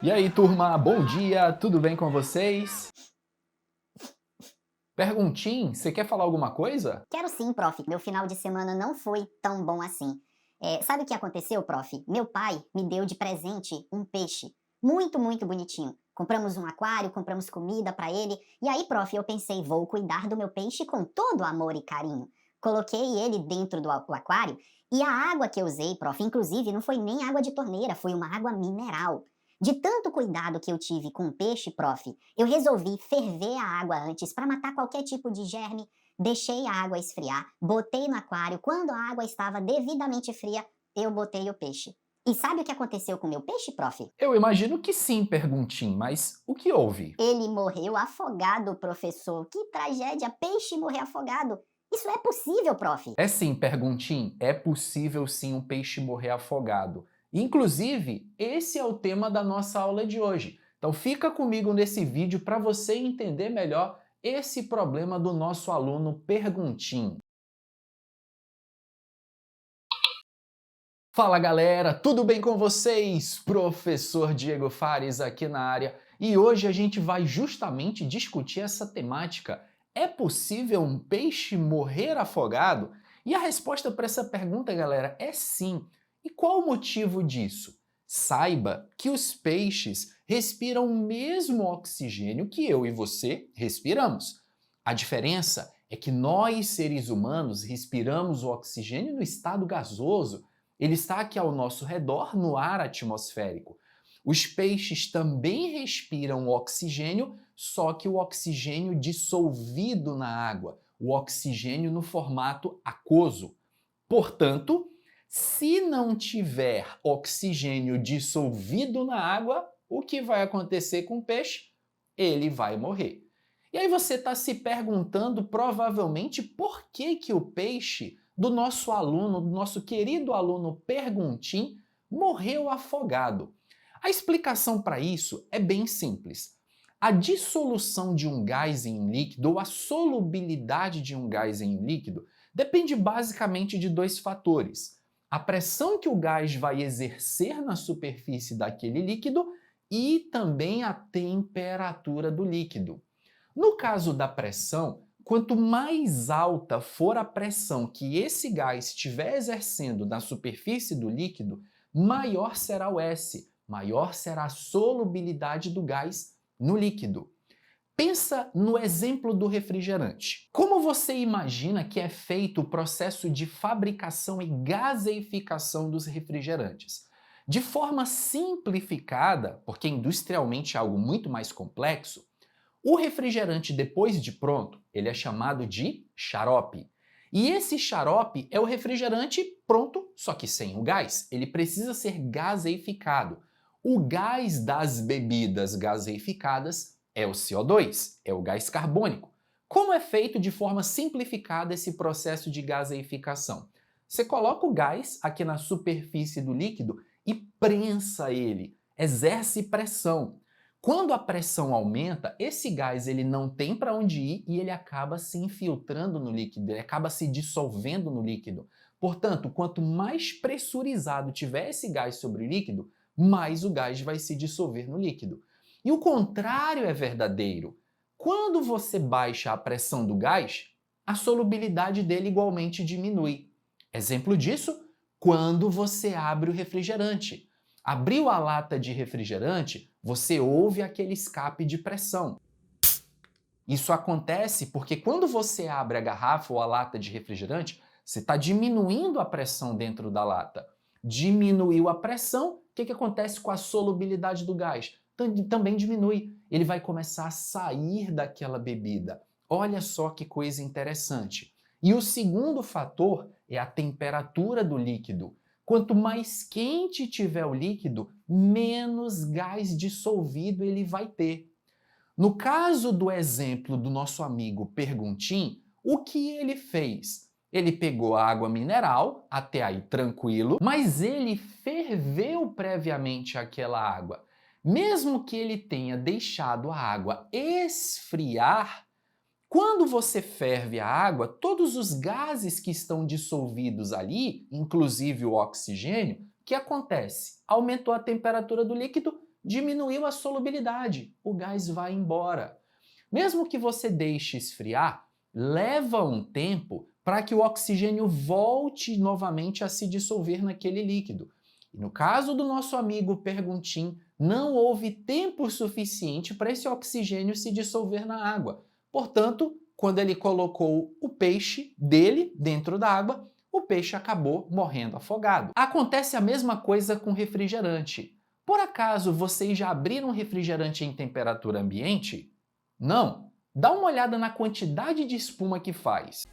E aí, turma, bom dia, tudo bem com vocês? Perguntim, você quer falar alguma coisa? Quero sim, prof. Meu final de semana não foi tão bom assim. Sabe o que aconteceu, prof? Meu pai me deu de presente um peixe muito bonitinho. Compramos um aquário, compramos comida para ele. E aí, prof, eu pensei, vou cuidar do meu peixe com todo amor e carinho. Coloquei ele dentro do aquário e a água que eu usei, prof, inclusive não foi nem água de torneira, foi uma água mineral. De tanto cuidado que eu tive com o peixe, prof, eu resolvi ferver a água antes para matar qualquer tipo de germe. Deixei a água esfriar, botei no aquário. Quando a água estava devidamente fria, eu botei o peixe. E sabe o que aconteceu com o meu peixe, prof? Eu imagino que sim, Perguntim, mas o que houve? Ele morreu afogado, professor. Que tragédia! Peixe morrer afogado. Isso é possível, prof? É sim, Perguntim, é possível sim um peixe morrer afogado. Inclusive, esse é o tema da nossa aula de hoje. Então fica comigo nesse vídeo para você entender melhor esse problema do nosso aluno Perguntim. Fala galera, tudo bem com vocês? Professor Diego Fares aqui na área e hoje a gente vai justamente discutir essa temática. É possível um peixe morrer afogado? E a resposta para essa pergunta, galera, é sim. E qual o motivo disso? Saiba que os peixes respiram o mesmo oxigênio que eu e você respiramos. A diferença é que nós, seres humanos, respiramos o oxigênio no estado gasoso. Ele está aqui ao nosso redor, no ar atmosférico. Os peixes também respiram o oxigênio, só que o oxigênio dissolvido na água, o oxigênio no formato aquoso. Portanto, se não tiver oxigênio dissolvido na água, o que vai acontecer com o peixe? Ele vai morrer. E aí você está se perguntando provavelmente por que o peixe do nosso aluno, do nosso querido aluno Perguntim, morreu afogado. A explicação para isso é bem simples. A dissolução de um gás em líquido, ou a solubilidade de um gás em líquido, depende basicamente de dois fatores. A pressão que o gás vai exercer na superfície daquele líquido e também a temperatura do líquido. No caso da pressão, quanto mais alta for a pressão que esse gás estiver exercendo na superfície do líquido, maior será o S, maior será a solubilidade do gás no líquido. Pensa no exemplo do refrigerante. Como você imagina que é feito o processo de fabricação e gaseificação dos refrigerantes? De forma simplificada, porque industrialmente é algo muito mais complexo, o refrigerante, depois de pronto, ele é chamado de xarope. E esse xarope é o refrigerante pronto, só que sem o gás. Ele precisa ser gaseificado. O gás das bebidas gaseificadas é o CO2, é o gás carbônico. Como é feito de forma simplificada esse processo de gaseificação? Você coloca o gás aqui na superfície do líquido e prensa ele, exerce pressão. Quando a pressão aumenta, esse gás ele não tem para onde ir e ele acaba se infiltrando no líquido, ele acaba se dissolvendo no líquido. Portanto, quanto mais pressurizado tiver esse gás sobre o líquido, mais o gás vai se dissolver no líquido. E o contrário é verdadeiro. Quando você baixa a pressão do gás, a solubilidade dele igualmente diminui. Exemplo disso, quando você abre o refrigerante. Abriu a lata de refrigerante, você ouve aquele escape de pressão. Isso acontece porque quando você abre a garrafa ou a lata de refrigerante, você está diminuindo a pressão dentro da lata. Diminuiu a pressão, o que acontece com a solubilidade do gás? Também diminui. Ele vai começar a sair daquela bebida. Olha só que coisa interessante. E o segundo fator é a temperatura do líquido. Quanto mais quente tiver o líquido, menos gás dissolvido ele vai ter. No caso do exemplo do nosso amigo Perguntim, o que ele fez? Ele pegou a água mineral, até aí tranquilo, mas ele ferveu previamente aquela água. Mesmo que ele tenha deixado a água esfriar, quando você ferve a água, todos os gases que estão dissolvidos ali, inclusive o oxigênio, o que acontece? Aumentou a temperatura do líquido, diminuiu a solubilidade, o gás vai embora. Mesmo que você deixe esfriar, leva um tempo para que o oxigênio volte novamente a se dissolver naquele líquido. E no caso do nosso amigo Perguntim, não houve tempo suficiente para esse oxigênio se dissolver na água. Portanto, quando ele colocou o peixe dele dentro da água, o peixe acabou morrendo afogado. Acontece a mesma coisa com refrigerante. Por acaso vocês já abriram refrigerante em temperatura ambiente? Não? Dá uma olhada na quantidade de espuma que faz.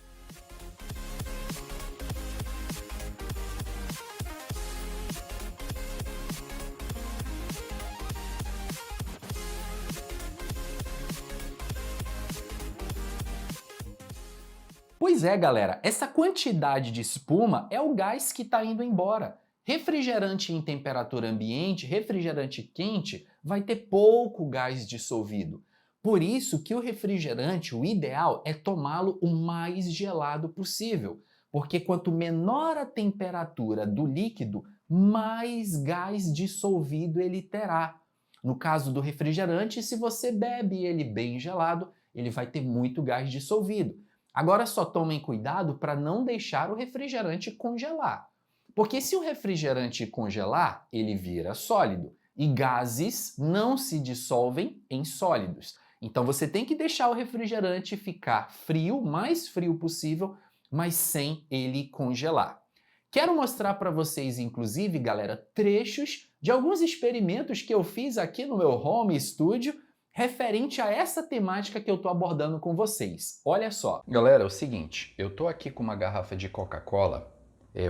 Pois é, galera, essa quantidade de espuma é o gás que está indo embora. Refrigerante em temperatura ambiente, refrigerante quente, vai ter pouco gás dissolvido. Por isso que o refrigerante, o ideal é tomá-lo o mais gelado possível, porque quanto menor a temperatura do líquido, mais gás dissolvido ele terá. No caso do refrigerante, se você bebe ele bem gelado, ele vai ter muito gás dissolvido. Agora só tomem cuidado para não deixar o refrigerante congelar. Porque se o refrigerante congelar, ele vira sólido e gases não se dissolvem em sólidos. Então você tem que deixar o refrigerante ficar frio, mais frio possível, mas sem ele congelar. Quero mostrar para vocês, inclusive, galera, trechos de alguns experimentos que eu fiz aqui no meu home studio referente a essa temática que eu estou abordando com vocês. Olha só. Galera, é o seguinte, eu estou aqui com uma garrafa de Coca-Cola,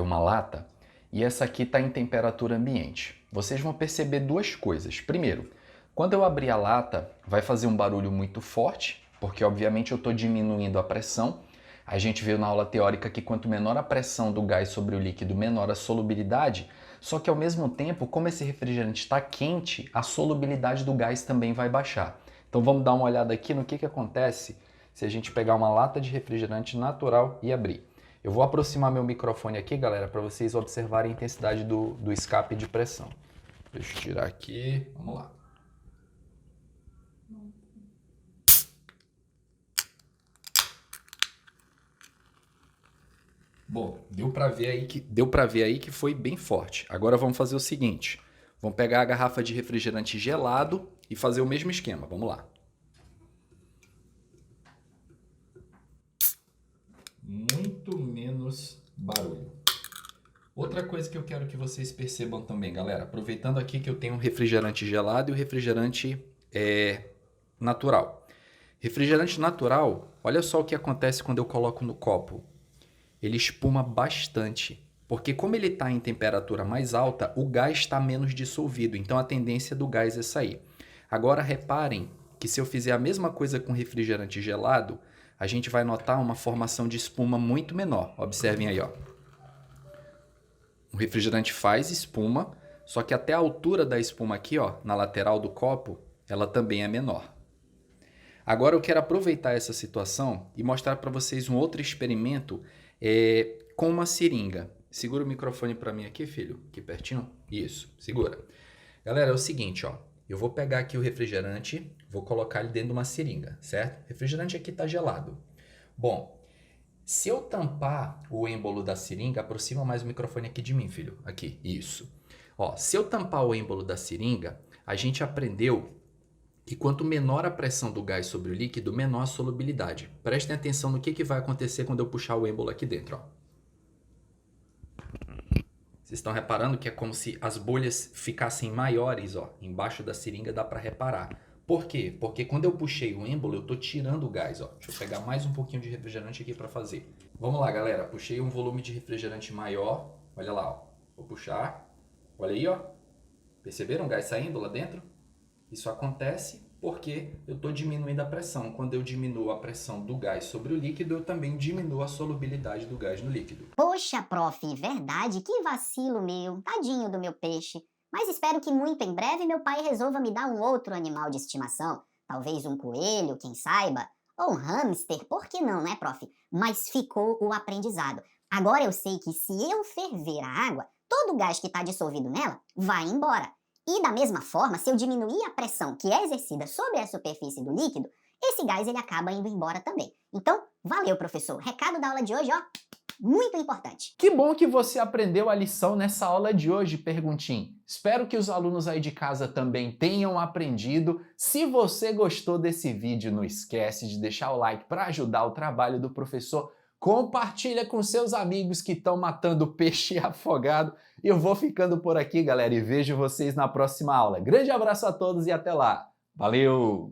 uma lata, e essa aqui está em temperatura ambiente. Vocês vão perceber duas coisas. Primeiro, quando eu abrir a lata, vai fazer um barulho muito forte, porque obviamente eu estou diminuindo a pressão. A gente viu na aula teórica que quanto menor a pressão do gás sobre o líquido, menor a solubilidade. Só que ao mesmo tempo, como esse refrigerante está quente, a solubilidade do gás também vai baixar. Então vamos dar uma olhada aqui no que acontece se a gente pegar uma lata de refrigerante natural e abrir. Eu vou aproximar meu microfone aqui, galera, para vocês observarem a intensidade do escape de pressão. Deixa eu tirar aqui, vamos lá. Bom, deu para ver aí que foi bem forte. Agora vamos fazer o seguinte. Vamos pegar a garrafa de refrigerante gelado e fazer o mesmo esquema. Vamos lá. Muito menos barulho. Outra coisa que eu quero que vocês percebam também, galera. Aproveitando aqui que eu tenho um refrigerante gelado e o refrigerante natural. Refrigerante natural, olha só o que acontece quando eu coloco no copo. Ele espuma bastante, porque como ele está em temperatura mais alta, o gás está menos dissolvido, então a tendência do gás é sair. Agora reparem que se eu fizer a mesma coisa com refrigerante gelado, a gente vai notar uma formação de espuma muito menor. Observem aí, ó. O refrigerante faz espuma, só que até a altura da espuma aqui, ó, na lateral do copo, ela também é menor. Agora eu quero aproveitar essa situação e mostrar para vocês um outro experimento com uma seringa. Segura o microfone para mim aqui, filho, aqui pertinho. Isso, segura. Galera, é o seguinte, ó. Eu vou pegar aqui o refrigerante, vou colocar ele dentro de uma seringa, certo? O refrigerante aqui está gelado. Bom, se eu tampar o êmbolo da seringa, aproxima mais o microfone aqui de mim, filho. Aqui, isso. Ó, se eu tampar o êmbolo da seringa, a gente aprendeu que quanto menor a pressão do gás sobre o líquido, menor a solubilidade. Prestem atenção no que vai acontecer quando eu puxar o êmbolo aqui dentro. Ó. Vocês estão reparando que é como se as bolhas ficassem maiores, ó. Embaixo da seringa dá para reparar. Por quê? Porque quando eu puxei o êmbolo, eu estou tirando o gás. Ó. Deixa eu pegar mais um pouquinho de refrigerante aqui para fazer. Vamos lá, galera. Puxei um volume de refrigerante maior. Olha lá, ó. Vou puxar. Olha aí, ó. Perceberam o gás saindo lá dentro? Isso acontece porque eu estou diminuindo a pressão. Quando eu diminuo a pressão do gás sobre o líquido, eu também diminuo a solubilidade do gás no líquido. Poxa, prof, verdade? Que vacilo meu. Tadinho do meu peixe. Mas espero que muito em breve meu pai resolva me dar um outro animal de estimação. Talvez um coelho, quem saiba. Ou um hamster, por que não, né, prof? Mas ficou o aprendizado. Agora eu sei que se eu ferver a água, todo o gás que está dissolvido nela vai embora. E da mesma forma, se eu diminuir a pressão que é exercida sobre a superfície do líquido, esse gás ele acaba indo embora também. Então, valeu, professor. Recado da aula de hoje, ó, muito importante. Que bom que você aprendeu a lição nessa aula de hoje, Perguntim. Espero que os alunos aí de casa também tenham aprendido. Se você gostou desse vídeo, não esquece de deixar o like para ajudar o trabalho do professor. Compartilha com seus amigos que estão matando peixe afogado. Eu vou ficando por aqui, galera, e vejo vocês na próxima aula. Grande abraço a todos e até lá. Valeu!